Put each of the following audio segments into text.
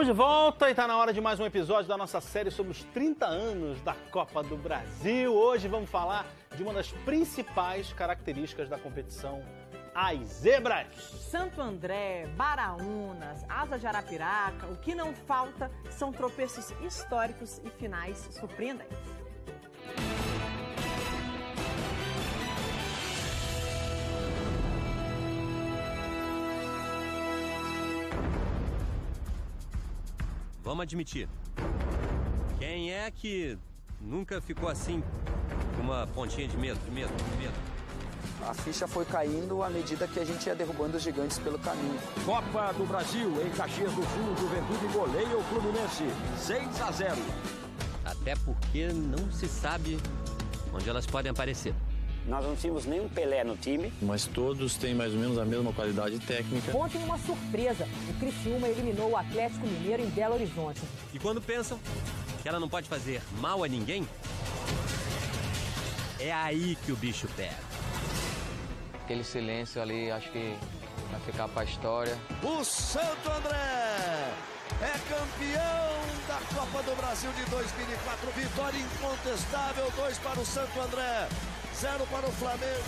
De volta e está na hora de mais um episódio da nossa série sobre os 30 anos da Copa do Brasil. Hoje vamos falar de uma das principais características da competição, as zebras. Santo André, Baraunas, Asa de Arapiraca, o que não falta são tropeços históricos e finais surpreendentes. Vamos admitir. Quem é que nunca ficou assim, com uma pontinha de medo? A ficha foi caindo à medida que a gente ia derrubando os gigantes pelo caminho. Copa do Brasil, em Caxias do Sul, Juventude goleia o Fluminense, 6-0. Até porque não se sabe onde elas podem aparecer. Nós não tínhamos nenhum Pelé no time. Mas todos têm mais ou menos a mesma qualidade técnica. Ontem, uma surpresa. O Criciúma eliminou o Atlético Mineiro em Belo Horizonte. E quando pensam que ela não pode fazer mal a ninguém, é aí que o bicho pega. Aquele silêncio ali, acho que vai ficar para a história. O Santo André é campeão da Copa do Brasil de 2004. Vitória incontestável, 2 para o Santo André. 0 para o Flamengo.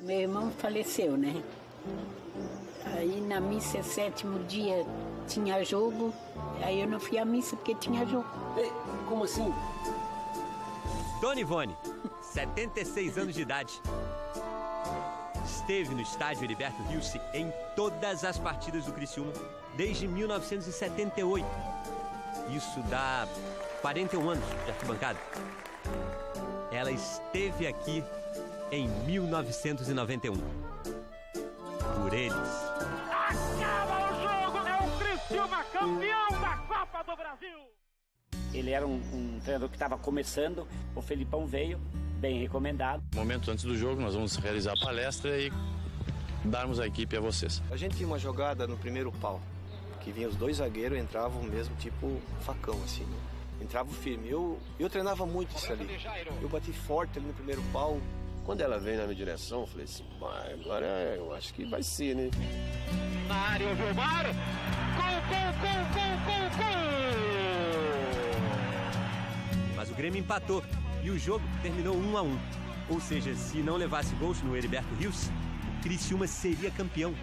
Meu irmão faleceu, né? Aí na missa, 7º dia, tinha jogo. Aí eu não fui à missa porque tinha jogo. Como assim? Dona Ivone, 76 anos de idade. Esteve no estádio Heriberto Rios em todas as partidas do Criciúma desde 1978. Isso dá 41 anos de arquibancada. Ela esteve aqui em 1991. Por eles. Acaba o jogo! É o Criciúma campeão da Copa do Brasil! Ele era um treinador que estava começando. O Felipão veio, bem recomendado. Momentos antes do jogo, nós vamos realizar a palestra e darmos a equipe a vocês. A gente tinha uma jogada no primeiro pau, que vinha os 2 zagueiros, entravam mesmo tipo facão, assim. Entravam firme. Eu treinava muito isso ali. Eu bati forte ali no primeiro pau. Quando ela veio na minha direção, eu falei assim, agora eu acho que vai ser, né? Mário Gilmar! Mas o Grêmio empatou e o jogo terminou 1-1. Ou seja, se não levasse gols no Heriberto Rios, o Criciúma seria campeão.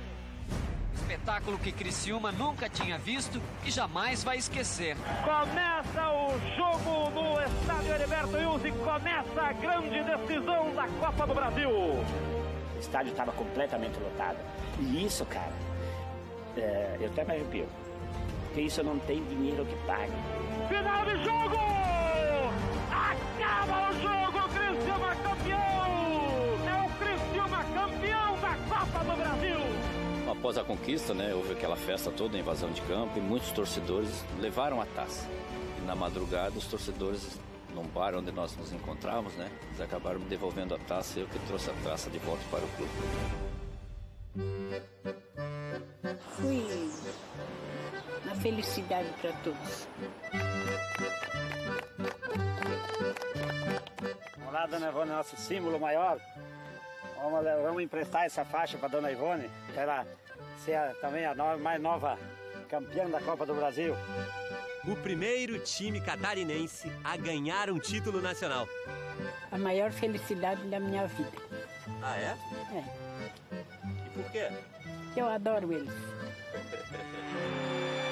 Espetáculo que Criciúma nunca tinha visto e jamais vai esquecer. Começa o jogo no estádio Heriberto Rios e começa a grande decisão da Copa do Brasil. O estádio estava completamente lotado. E isso, cara, eu até me arrepio. Porque isso não tem dinheiro que pague. Final de jogo! Acaba o jogo! Criciúma campeão! É o Criciúma campeão da Copa do Brasil! Após a conquista, né, houve aquela festa toda, invasão de campo, e muitos torcedores levaram a taça. E na madrugada, os torcedores, no bar onde nós nos encontrávamos, né, eles acabaram me devolvendo a taça e eu que trouxe a taça de volta para o clube. Fui uma felicidade para todos. Vamos lá, Dona Ivone, nosso símbolo maior. Vamos emprestar essa faixa para Dona Ivone, para ela ser também a mais nova campeã da Copa do Brasil. O primeiro time catarinense a ganhar um título nacional. A maior felicidade da minha vida. Ah, é? É. E por quê? Eu adoro eles.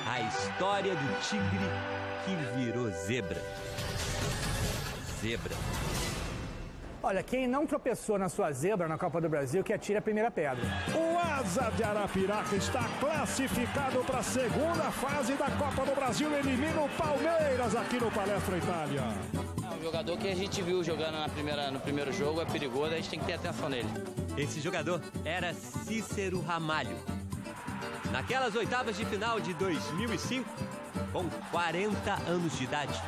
A história do tigre que virou zebra. Zebra. Olha, quem não tropeçou na sua zebra na Copa do Brasil, que atire a primeira pedra. O Asa de Arapiraca está classificado para a segunda fase da Copa do Brasil. Elimina o Palmeiras aqui no Palestra Itália. O jogador que a gente viu jogando no primeiro jogo é perigoso, a gente tem que ter atenção nele. Esse jogador era Cícero Ramalho. Naquelas oitavas de final de 2005, com 40 anos de idade.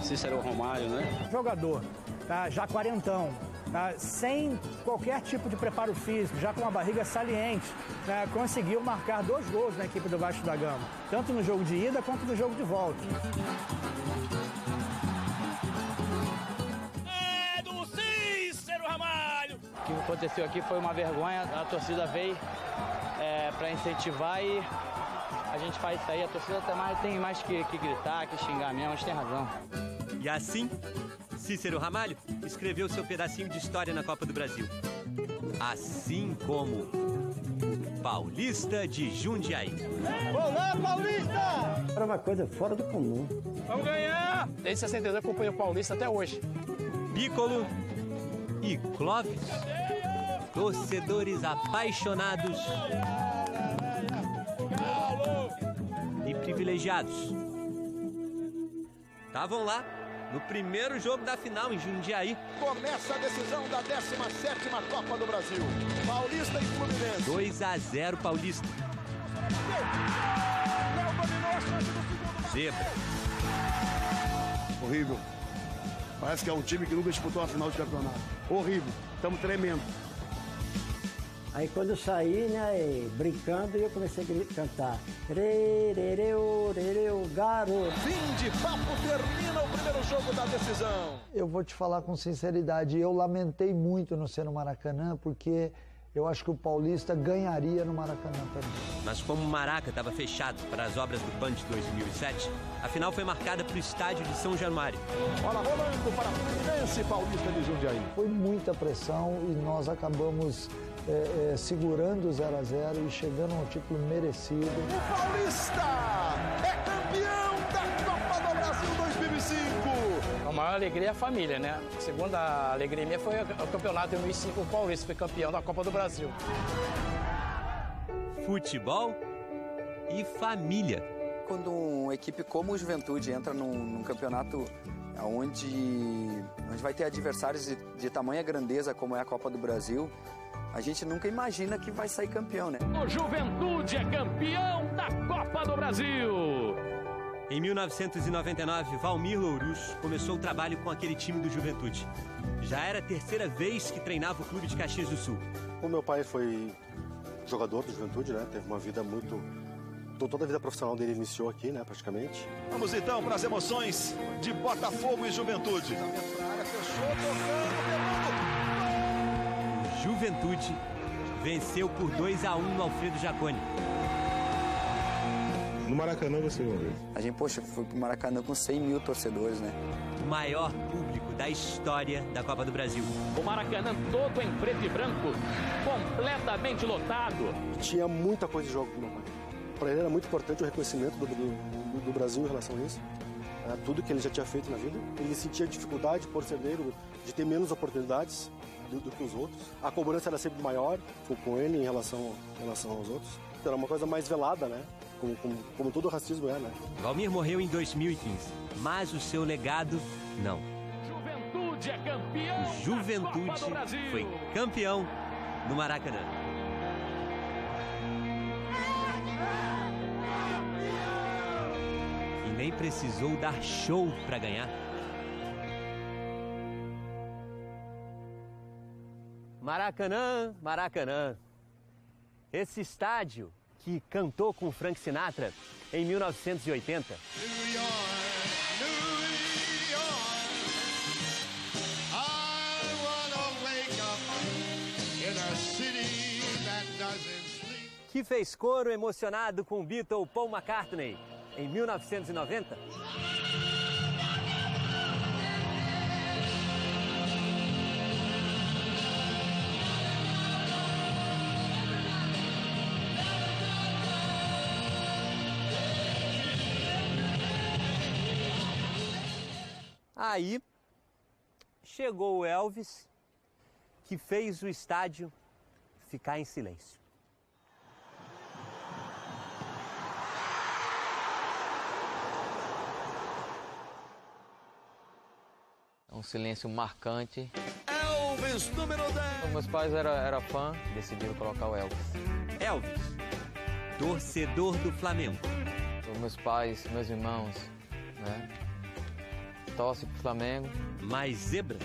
Cícero Ramalho, né? Jogador, tá, já quarentão, tá, sem qualquer tipo de preparo físico, já com uma barriga saliente, tá, conseguiu marcar 2 gols na equipe do Vasco da Gama, tanto no jogo de ida quanto no jogo de volta. É do Cícero Ramalho! que aconteceu aqui foi uma vergonha. A torcida veio para incentivar e a gente faz isso aí. A torcida tem mais que gritar, que xingar mesmo, mas tem razão. E assim, Cícero Ramalho escreveu seu pedacinho de história na Copa do Brasil. Assim como Paulista de Jundiaí. Olá, Paulista! Era uma coisa fora do comum. Vamos ganhar! Desde 62 eu acompanho o Paulista até hoje. Piccolo e Clóvis, torcedores apaixonados e privilegiados. Estavam lá no primeiro jogo da final em Jundiaí. Começa a decisão da 17ª Copa do Brasil. Paulista e Fluminense. 2-0 Paulista. Zebra. Horrível. Parece que é um time que nunca disputou a final de campeonato. Horrível. Estamos tremendo. Aí quando eu saí, né, brincando, eu comecei a cantar. Rereu, garoto. Fim de papo, termina o primeiro jogo da decisão. Eu vou te falar com sinceridade, eu lamentei muito não ser no Maracanã, porque eu acho que o Paulista ganharia no Maracanã também. Mas como o Maraca estava fechado para as obras do PAN de 2007, a final foi marcada para o estádio de São Januário. Bola rolando para Fluminense, Paulista de Jundiaí. Foi muita pressão e nós acabamos segurando o 0-0 e chegando a um título merecido. O Paulista é campeão da Copa do Brasil 2005. A maior alegria é a família, né? A segunda alegria minha foi o campeonato de 2005. O Paulista foi campeão da Copa do Brasil. Futebol e família. Quando uma equipe como o Juventude entra num campeonato onde vai ter adversários de tamanha grandeza como é a Copa do Brasil, a gente nunca imagina que vai sair campeão, né? O Juventude é campeão da Copa do Brasil! Em 1999, Valmir Lourus começou o trabalho com aquele time do Juventude. Já era a terceira vez que treinava o clube de Caxias do Sul. O meu pai foi jogador do Juventude, né? Teve uma vida muito... Toda a vida profissional dele iniciou aqui, né? Praticamente. Vamos então para as emoções de Botafogo e Juventude. Juventude venceu por 2-1 no Alfredo Jaconi. No Maracanã você viu? A gente, foi pro Maracanã com 100 mil torcedores, né? O maior público da história da Copa do Brasil. O Maracanã todo em preto e branco, completamente lotado. Tinha muita coisa de jogo pro meu pai. Para ele era muito importante o reconhecimento do Brasil em relação a isso. Tudo que ele já tinha feito na vida. Ele sentia dificuldade por ser negro, de ter menos oportunidades do que os outros. A cobrança era sempre maior com ele em relação aos outros. Era uma coisa mais velada, né? Como todo racismo é, né? Valmir morreu em 2015, mas o seu legado, não. Juventude é campeão. O Juventude foi campeão no Maracanã. E nem precisou dar show para ganhar. Maracanã, Maracanã. Esse estádio que cantou com Frank Sinatra em 1980. Que fez coro emocionado com o Beatle Paul McCartney em 1990. Aí chegou o Elvis, que fez o estádio ficar em silêncio. Um silêncio marcante. Elvis, número 10. Meus pais eram fã, decidiram colocar o Elvis. Elvis, torcedor do Flamengo. Meus pais, meus irmãos, né? Torce pro Flamengo. Mas zebra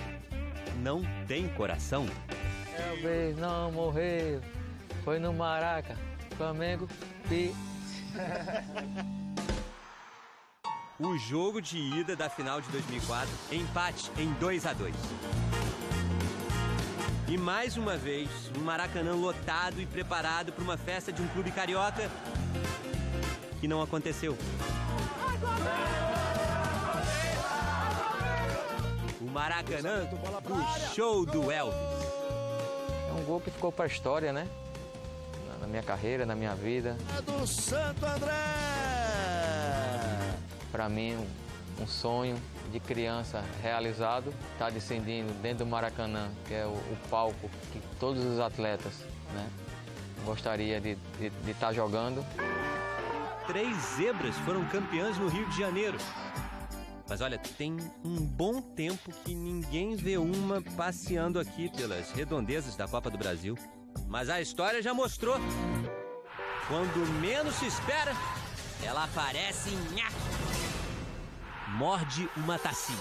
não tem coração. Elvis não morreu, foi no Maraca, Flamengo e... O jogo de ida da final de 2004, empate em 2-2. E mais uma vez, um Maracanã lotado e preparado para uma festa de um clube carioca que não aconteceu. O Maracanã do show do Elvis. É um gol que ficou para a história, né? Na minha carreira, na minha vida. Do Santo André! Para mim, um sonho de criança realizado, tá descendendo dentro do Maracanã, que é o palco que todos os atletas, né, gostaria de estar jogando. 3 zebras foram campeãs no Rio de Janeiro. Mas olha, tem um bom tempo que ninguém vê uma passeando aqui pelas redondezas da Copa do Brasil. Mas a história já mostrou. Quando menos se espera, ela aparece em nhaque. Morde uma tacinha.